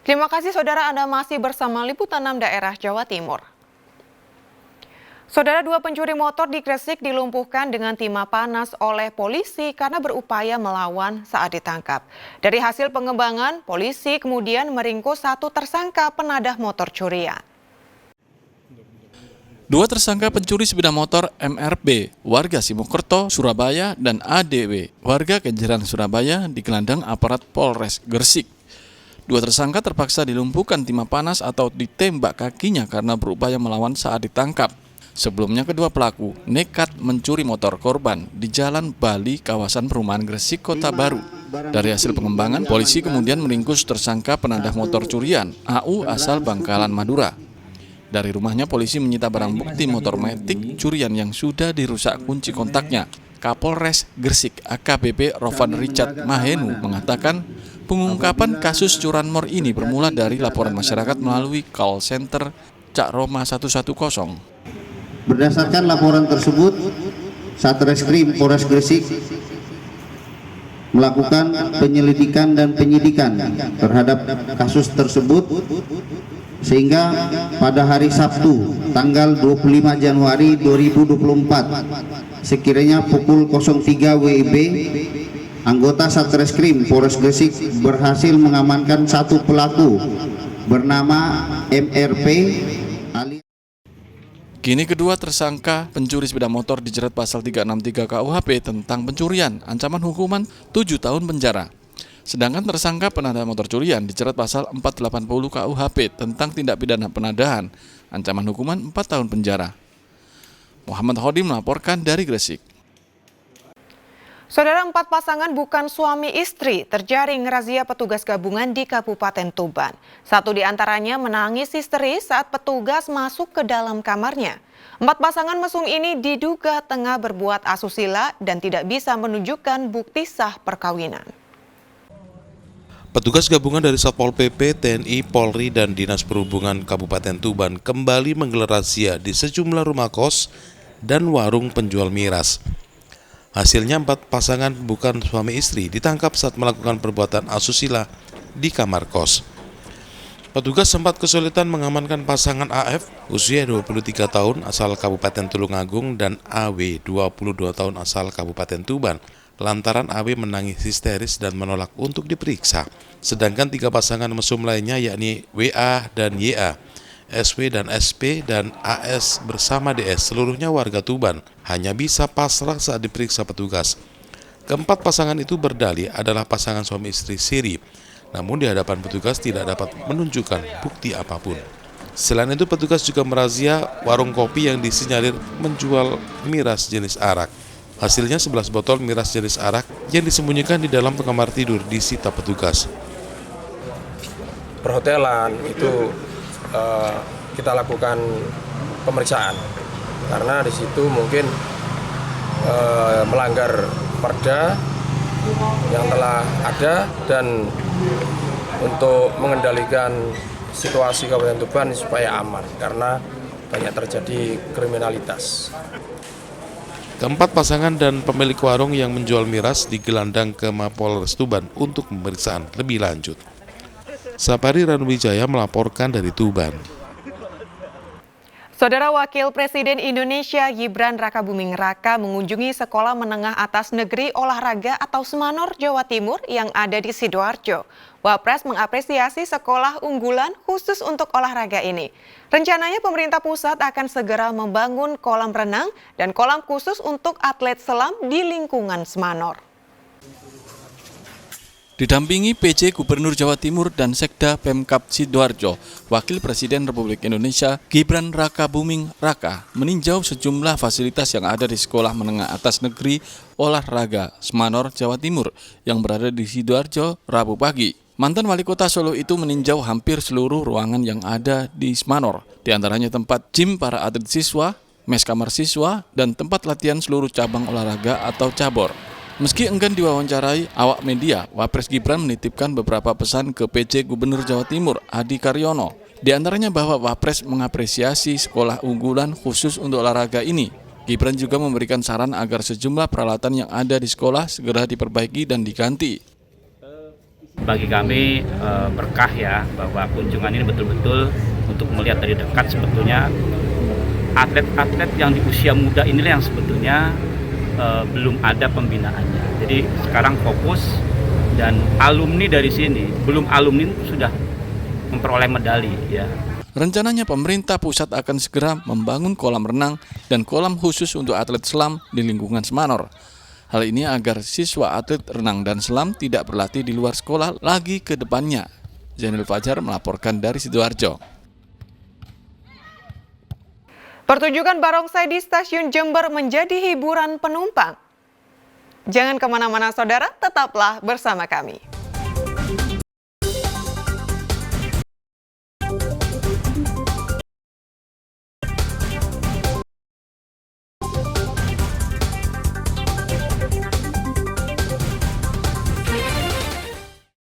Terima kasih saudara, Anda masih bersama Liputan 6 Daerah Jawa Timur. Saudara, 2 pencuri motor di Gresik dilumpuhkan dengan timah panas oleh polisi karena berupaya melawan saat ditangkap. Dari hasil pengembangan, polisi kemudian meringkus 1 tersangka penadah motor curian. 2 tersangka pencuri sepeda motor MRB, warga Simokerto, Surabaya, dan ADW, warga Kenjeran, Surabaya, digelandang aparat Polres Gresik. 2 tersangka terpaksa dilumpuhkan timah panas atau ditembak kakinya karena berupaya melawan saat ditangkap. Sebelumnya kedua pelaku nekat mencuri motor korban di Jalan Bali, kawasan perumahan Gresik, Kota Baru. Dari hasil pengembangan, polisi kemudian meringkus tersangka penadah motor curian, AU asal Bangkalan, Madura. Dari rumahnya, polisi menyita barang bukti motor metik curian yang sudah dirusak kunci kontaknya. Kapolres Gresik AKBP Rovan Richard Mahenu mengatakan pengungkapan kasus curanmor ini bermula dari laporan masyarakat melalui call center Cak Roma 110. Berdasarkan laporan tersebut, Satreskrim Polres Gresik melakukan penyelidikan dan penyidikan terhadap kasus tersebut, sehingga pada hari Sabtu tanggal 25 Januari 2024 sekiranya pukul 03 WIB, anggota Satreskrim Polres Gresik berhasil mengamankan 1 pelaku bernama MRP alias. Kini kedua tersangka pencuri sepeda motor dijerat pasal 363 KUHP tentang pencurian, ancaman hukuman 7 tahun penjara. Sedangkan tersangka penadah motor curian dijerat pasal 480 KUHP tentang tindak pidana penadahan, ancaman hukuman 4 tahun penjara. Muhammad Hodi melaporkan dari Gresik. Saudara, 4 pasangan bukan suami istri terjaring razia petugas gabungan di Kabupaten Tuban. 1 di antaranya menangis histeris saat petugas masuk ke dalam kamarnya. 4 pasangan mesum ini diduga tengah berbuat asusila dan tidak bisa menunjukkan bukti sah perkawinan. Petugas gabungan dari Satpol PP, TNI, Polri, dan Dinas Perhubungan Kabupaten Tuban kembali menggelar razia di sejumlah rumah kos dan warung penjual miras. Hasilnya 4 pasangan bukan suami istri ditangkap saat melakukan perbuatan asusila di kamar kos. Petugas sempat kesulitan mengamankan pasangan AF usia 23 tahun asal Kabupaten Tulungagung dan AW 22 tahun asal Kabupaten Tuban. Lantaran AW menangis histeris dan menolak untuk diperiksa. Sedangkan 3 pasangan mesum lainnya yakni WA dan YA, SW dan SP, dan AS bersama DS, seluruhnya warga Tuban, hanya bisa pasrah saat diperiksa petugas. Keempat pasangan itu berdalih adalah pasangan suami istri siri, namun di hadapan petugas tidak dapat menunjukkan bukti apapun. Selain itu, petugas juga merazia warung kopi yang disinyalir menjual miras jenis arak. Hasilnya 11 botol miras jenis arak yang disembunyikan di dalam kamar tidur disita petugas. Perhotelan itu kita lakukan pemeriksaan karena di situ mungkin melanggar perda yang telah ada, dan untuk mengendalikan situasi Kabupaten Tuban supaya aman karena banyak terjadi kriminalitas. Keempat pasangan dan pemilik warung yang menjual miras digelandang ke Mapolres Tuban untuk pemeriksaan lebih lanjut. Sapari Ranuwijaya melaporkan dari Tuban. Saudara, Wakil Presiden Indonesia Gibran Rakabuming Raka mengunjungi Sekolah Menengah Atas Negeri Olahraga atau Semanor, Jawa Timur yang ada di Sidoarjo. Wapres mengapresiasi sekolah unggulan khusus untuk olahraga ini. Rencananya pemerintah pusat akan segera membangun kolam renang dan kolam khusus untuk atlet selam di lingkungan Semanor. Didampingi PJ Gubernur Jawa Timur dan Sekda Pemkab Sidoarjo, Wakil Presiden Republik Indonesia Gibran Rakabuming Raka meninjau sejumlah fasilitas yang ada di Sekolah Menengah Atas Negeri Olahraga Semanor, Jawa Timur yang berada di Sidoarjo Rabu pagi. Mantan Wali Kota Solo itu meninjau hampir seluruh ruangan yang ada di Semanor, di antaranya tempat gym para atlet siswa, mes kamar siswa, dan tempat latihan seluruh cabang olahraga atau cabor. Meski enggan diwawancarai awak media, Wapres Gibran menitipkan beberapa pesan ke PJ Gubernur Jawa Timur, Adi Karyono. Di antaranya bahwa Wapres mengapresiasi sekolah unggulan khusus untuk olahraga ini. Gibran juga memberikan saran agar sejumlah peralatan yang ada di sekolah segera diperbaiki dan diganti. Bagi kami berkah ya, bahwa kunjungan ini betul-betul untuk melihat dari dekat sebetulnya atlet-atlet yang di usia muda inilah yang sebetulnya belum ada pembinaannya. Jadi sekarang fokus, dan alumni dari sini, belum alumni sudah memperoleh medali ya. Rencananya pemerintah pusat akan segera membangun kolam renang dan kolam khusus untuk atlet selam di lingkungan Semanor. Hal ini agar siswa atlet renang dan selam tidak berlatih di luar sekolah lagi ke depannya. Zainul Fajar melaporkan dari Sidoarjo. Pertunjukan barongsai di stasiun Jember menjadi hiburan penumpang. Jangan kemana-mana saudara, tetaplah bersama kami.